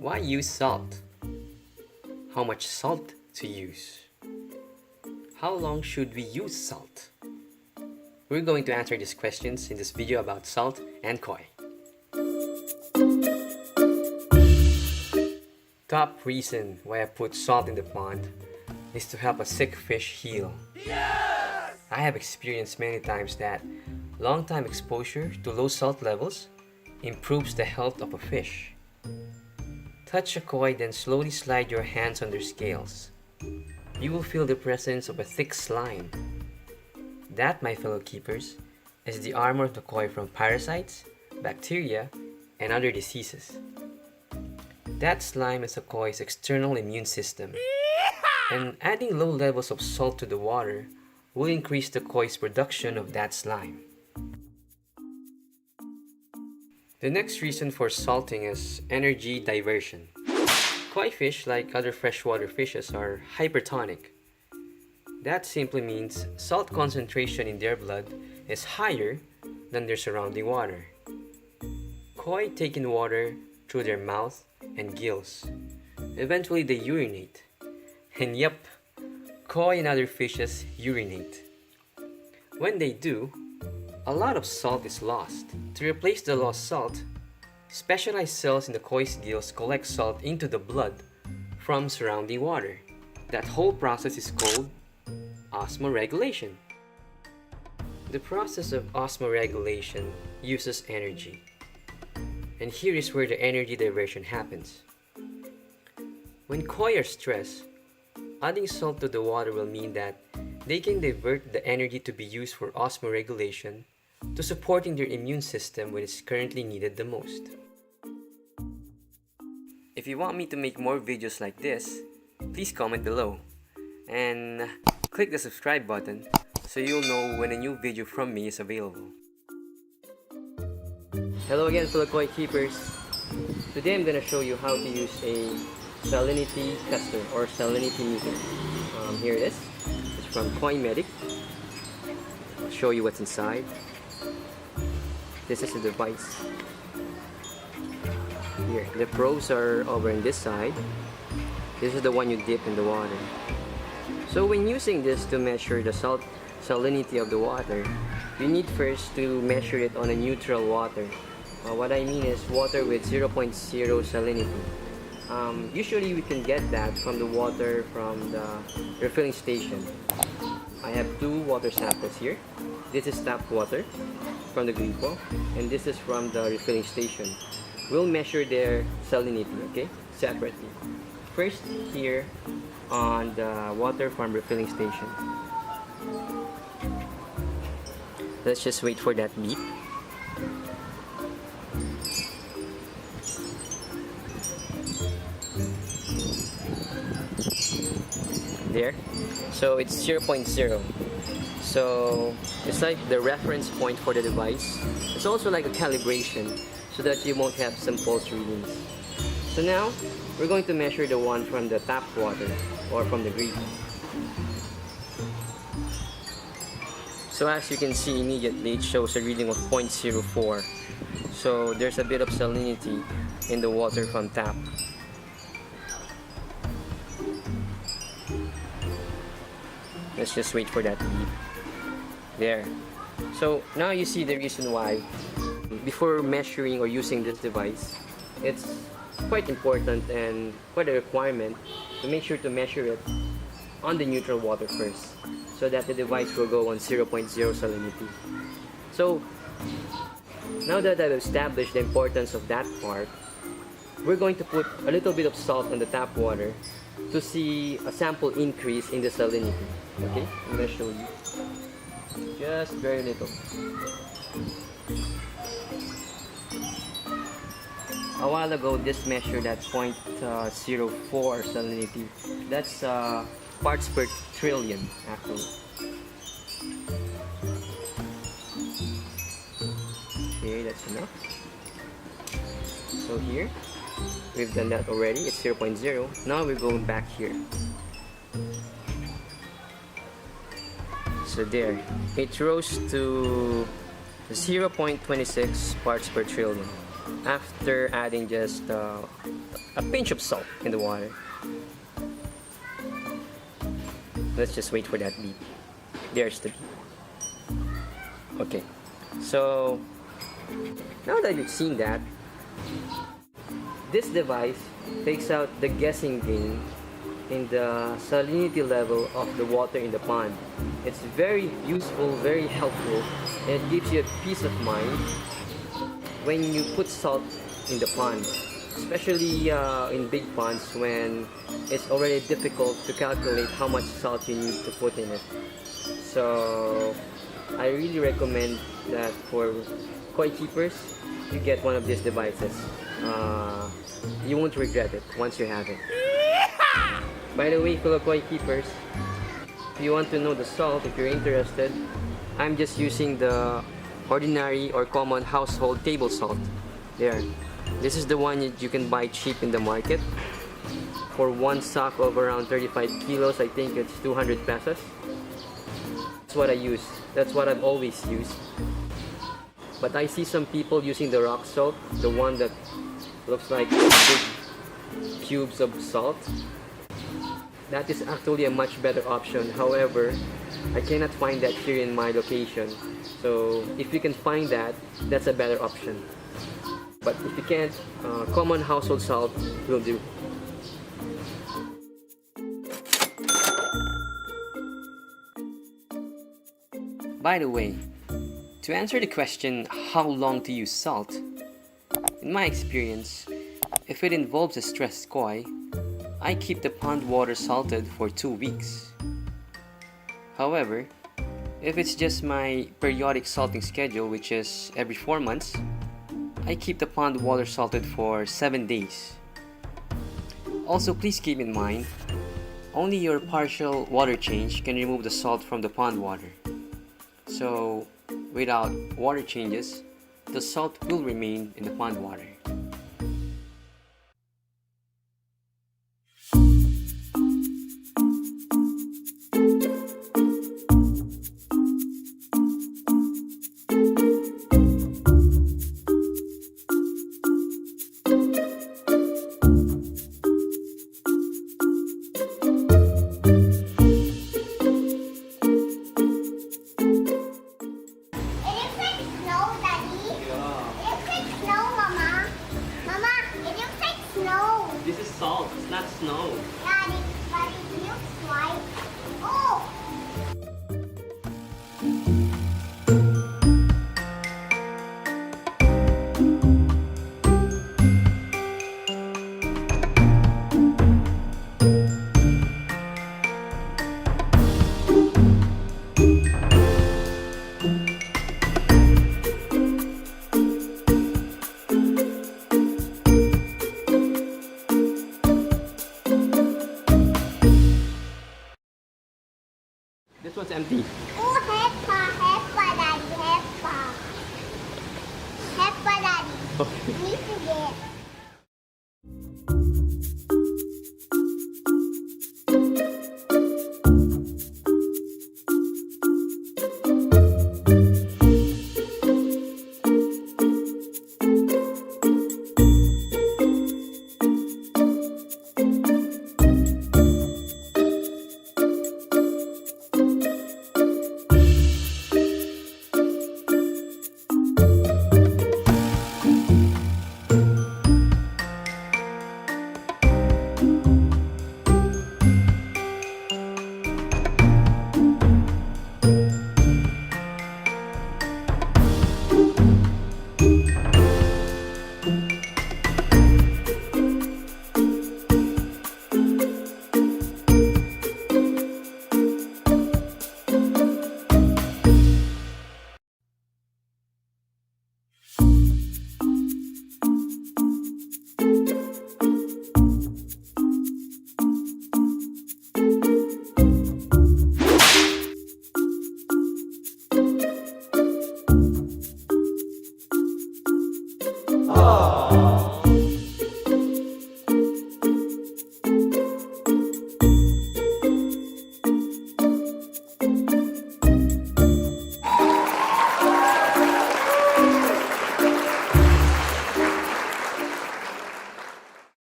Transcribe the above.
Why use salt? How much salt to use? How long should we use salt? We're going to answer these questions in this video about salt and koi. Top reason why I put salt in the pond is to help a sick fish heal. Yes! I have experienced many times that long-time exposure to low salt levels improves the health of a fish. Touch a koi, then slowly slide your hands on their scales. You will feel the presence of a thick slime. That, my fellow keepers, is the armor of the koi from parasites, bacteria, and other diseases. That slime is a koi's external immune system, and adding low levels of salt to the water will increase the koi's production of that slime. The next reason for salting is energy diversion. Koi fish, like other freshwater fishes, are hypertonic. That simply means salt concentration in their blood is higher than their surrounding water. Koi take in water through their mouth and gills. Eventually they urinate. And yep, koi and other fishes urinate. When they do, a lot of salt is lost. To replace the lost salt, specialized cells in the koi's gills collect salt into the blood from surrounding water. That whole process is called osmoregulation. The process of osmoregulation uses energy. And here is where the energy diversion happens. When koi are stressed, adding salt to the water will mean that they can divert the energy to be used for osmoregulation to supporting their immune system when it's currently needed the most. If you want me to make more videos like this, please comment below and click the subscribe button so you'll know when a new video from me is available. Hello again, fellow koi keepers. Today I'm going to show you how to use a salinity tester or salinity meter. Here it is. It's from Koi Medic. I'll show you what's inside. This is the device. Here, the probes are over on this side. This is the one you dip in the water. So when using this to measure the salinity of the water, you need first to measure it on a neutral water. What I mean is water with 0.0 salinity. Usually we can get that from the water from the refilling station. I have two water samples here. This is tap water from the gripo, and this is from the refilling station. We'll measure their salinity, okay, separately. First, here on the water from refilling station. Let's just wait for that beep. There. So it's 0.0. So it's like the reference point for the device. It's also like a calibration so that you won't have some false readings. So now we're going to measure the one from the tap water or from the gripo. So as you can see immediately, it shows a reading of 0.04. So there's a bit of salinity in the water from tap. Let's just wait for that beep. There. So now you see the reason why before measuring or using this device, it's quite important and quite a requirement to make sure to measure it on the neutral water first so that the device will go on 0.0 salinity. So now that I've established the importance of that part, we're going to put a little bit of salt on the tap water to see a sample increase in the salinity. Okay, I'm going to show you. Just very little. A while ago, this measured at 0.04 salinity. That's parts per trillion, actually. Okay, that's enough. So here, we've done that already. It's 0.0. Now we're going back here. So there, it rose to 0.26 parts per trillion. after adding just a pinch of salt in the water. Let's just wait for that beep. There's the beep. Okay, so now that you've seen that, this device takes out the guessing game in the salinity level of the water in the pond. It's very useful, very helpful, and it gives you a peace of mind when you put salt in the pond, especially in big ponds when it's already difficult to calculate how much salt you need to put in it. So I really recommend that for koi keepers, you get one of these devices. You won't regret it once you have it. By the way, fellow koi keepers, if you want to know the salt, if you're interested, I'm just using the ordinary or common household table salt. There. This is the one you can buy cheap in the market. For one sack of around 35 kilos, I think it's 200 pesos. That's what I use. That's what I've always used. But I see some people using the rock salt, the one that looks like big cubes of salt. That is actually a much better option. However, I cannot find that here in my location. So if you can find that, that's a better option. But if you can't, common household salt will do. By the way, to answer the question how long to use salt, in my experience, if it involves a stressed koi, I keep the pond water salted for 2 weeks. However, if it's just my periodic salting schedule, which is every 4 months, I keep the pond water salted for 7 days. Also, please keep in mind, only your partial water change can remove the salt from the pond water. So, without water changes, the salt will remain in the pond water. This is salt, it's not snow. Daddy, but it looks like. Oh! This one's empty. Oh, Heppa, Daddy, Heppa. Heppa, Daddy. Okay. You need to get.